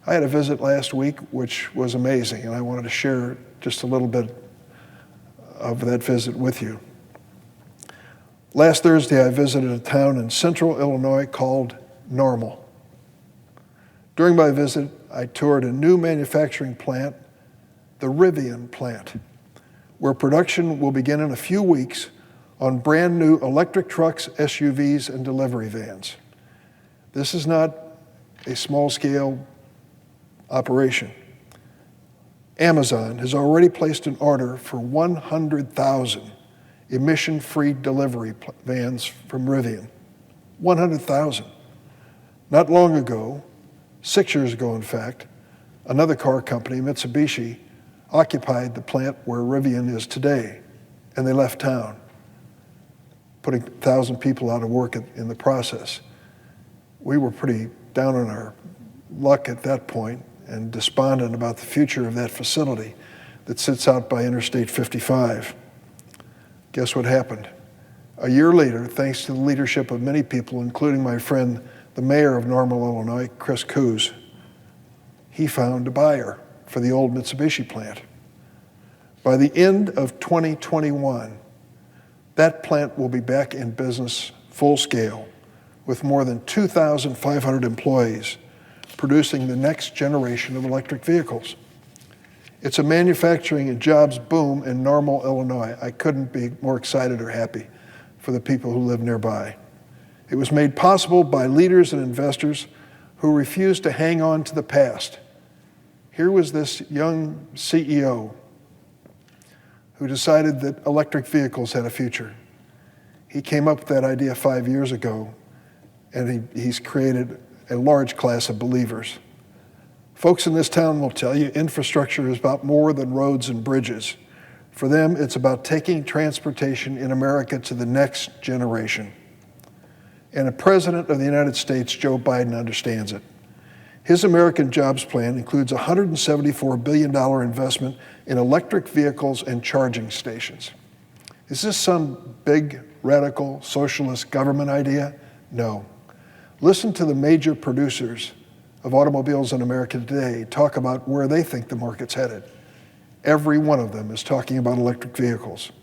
I had a visit last week which was amazing, and I wanted to share just a little bit of that visit with you. Last Thursday, I visited a town in central Illinois called Normal. During my visit, I toured a new manufacturing plant, the Rivian plant, where production will begin in a few weeks on brand new electric trucks, SUVs, and delivery vans. This is not a small-scale operation. Amazon has already placed an order for 100,000 emission-free delivery vans from Rivian. 100,000. Not long ago, 6 years ago in fact, another car company, Mitsubishi, occupied the plant where Rivian is today, and they left town, putting 1,000 people out of work in the process. We were pretty down on our luck at that point and despondent about the future of that facility that sits out by Interstate 55. Guess what happened? A year later, thanks to the leadership of many people, including my friend, the mayor of Normal, Illinois, Chris Coos, he found a buyer for the old Mitsubishi plant. By the end of 2021, that plant will be back in business full scale with more than 2,500 employees producing the next generation of electric vehicles. It's a manufacturing and jobs boom in Normal, Illinois. I couldn't be more excited or happy for the people who live nearby. It was made possible by leaders and investors who refused to hang on to the past. Here was this young CEO who decided that electric vehicles had a future. He came up with that idea 5 years ago, and he's created a large class of believers. Folks in this town will tell you infrastructure is about more than roads and bridges. For them, it's about taking transportation in America to the next generation. And the President of the United States, Joe Biden, understands it. His American Jobs Plan includes a $174 billion investment in electric vehicles and charging stations. Is this some big, radical, socialist government idea? No. Listen to the major producers of automobiles in America today talk about where they think the market's headed. Every one of them is talking about electric vehicles.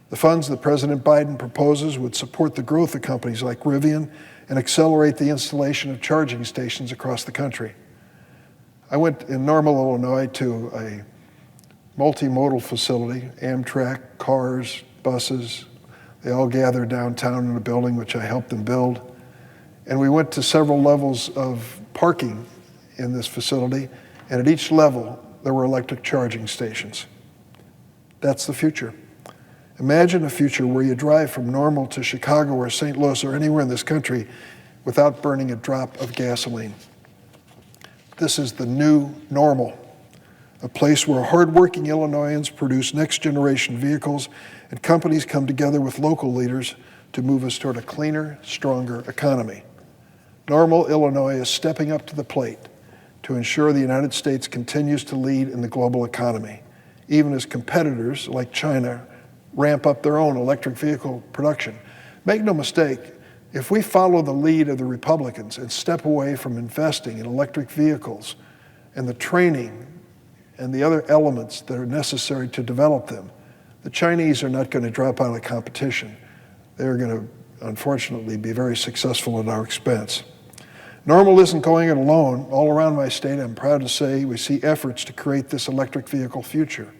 The funds that President Biden proposes would support the growth of companies like Rivian and accelerate the installation of charging stations across the country. I went in Normal, Illinois to a multimodal facility, Amtrak, cars, buses. They all gathered downtown in a building which I helped them build. And we went to several levels of parking in this facility, and at each level there were electric charging stations. That's the future. Imagine a future where you drive from Normal to Chicago or St. Louis or anywhere in this country without burning a drop of gasoline. This is the new normal, a place where hardworking Illinoisans produce next-generation vehicles and companies come together with local leaders to move us toward a cleaner, stronger economy. Normal, Illinois is stepping up to the plate to ensure the United States continues to lead in the global economy, even as competitors like China ramp up their own electric vehicle production. Make no mistake, if we follow the lead of the Republicans and step away from investing in electric vehicles and the training and the other elements that are necessary to develop them, the Chinese are not going to drop out of competition. They're going to, unfortunately, be very successful at our expense. Normal isn't going it alone. All around my state, I'm proud to say, we see efforts to create this electric vehicle future.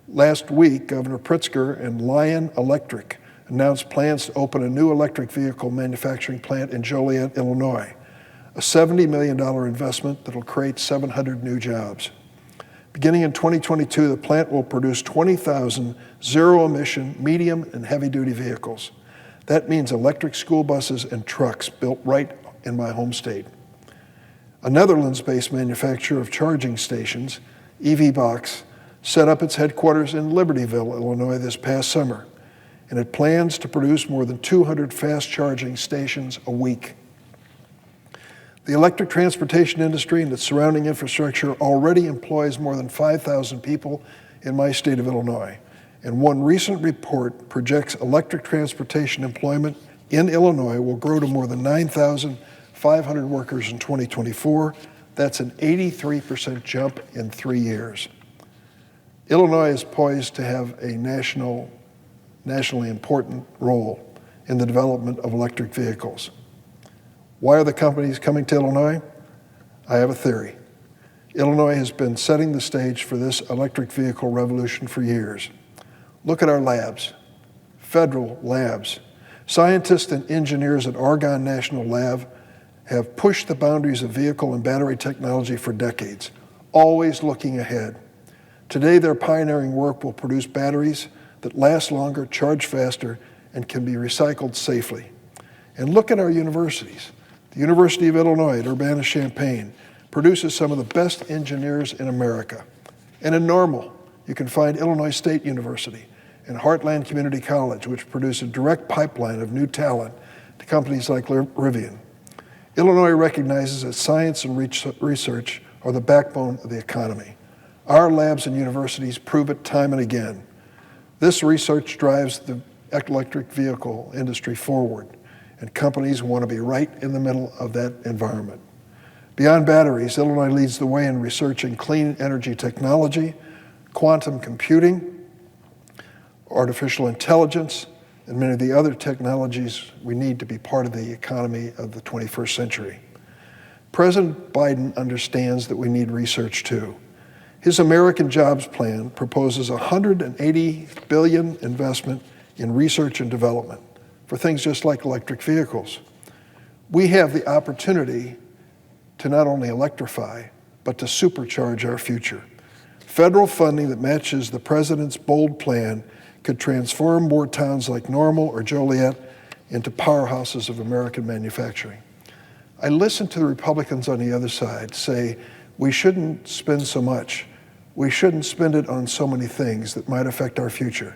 Last week, Governor Pritzker and Lion Electric announced plans to open a new electric vehicle manufacturing plant in Joliet, Illinois, a $70 million investment that will create 700 new jobs. Beginning in 2022, the plant will produce 20,000 zero-emission medium and heavy-duty vehicles. That means electric school buses and trucks built right in my home state. A Netherlands-based manufacturer of charging stations, EVBox, set up its headquarters in Libertyville, Illinois this past summer, and it plans to produce more than 200 fast charging stations a week. The electric transportation industry and its surrounding infrastructure already employs more than 5,000 people in my state of Illinois, and one recent report projects electric transportation employment in Illinois will grow to more than 9,500 workers in 2024. That's an 83% jump in 3 years. Illinois is poised to have a nationally important role in the development of electric vehicles. Why are the companies coming to Illinois? I have a theory. Illinois has been setting the stage for this electric vehicle revolution for years. Look at our labs, federal labs. Scientists and engineers at Argonne National Lab have pushed the boundaries of vehicle and battery technology for decades, always looking ahead. Today, their pioneering work will produce batteries that last longer, charge faster, and can be recycled safely. And look at our universities. The University of Illinois at Urbana-Champaign produces some of the best engineers in America. And in Normal, you can find Illinois State University and Heartland Community College, which produce a direct pipeline of new talent to companies like Rivian. Illinois recognizes that science and research are the backbone of the economy. Our labs and universities prove it time and again. This research drives the electric vehicle industry forward, and companies want to be right in the middle of that environment. Beyond batteries, Illinois leads the way in research in clean energy technology, quantum computing, artificial intelligence, and many of the other technologies we need to be part of the economy of the 21st century. President Biden understands that we need research too. His American Jobs Plan proposes $180 billion investment in research and development for things just like electric vehicles. We have the opportunity to not only electrify, but to supercharge our future. Federal funding that matches the president's bold plan could transform more towns like Normal or Joliet into powerhouses of American manufacturing. I listen to the Republicans on the other side say, we shouldn't spend so much. We shouldn't spend it on so many things that might affect our future.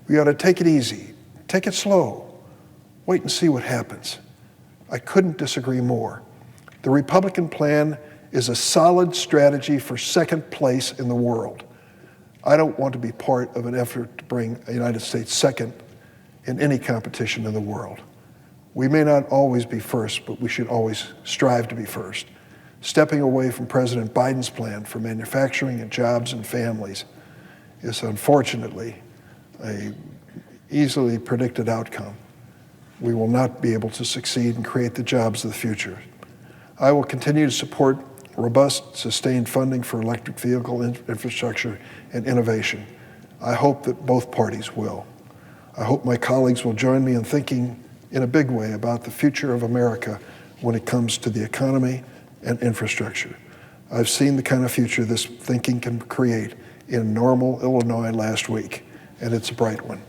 We ought to take it easy, take it slow, wait and see what happens. I couldn't disagree more. The Republican plan is a solid strategy for second place in the world. I don't want to be part of an effort to bring the United States second in any competition in the world. We may not always be first, but we should always strive to be first. Stepping away from President Biden's plan for manufacturing and jobs and families is unfortunately an easily predicted outcome. We will not be able to succeed and create the jobs of the future. I will continue to support robust, sustained funding for electric vehicle infrastructure and innovation. I hope that both parties will. I hope my colleagues will join me in thinking in a big way about the future of America when it comes to the economy and infrastructure. I've seen the kind of future this thinking can create in Normal, Illinois last week, and it's a bright one.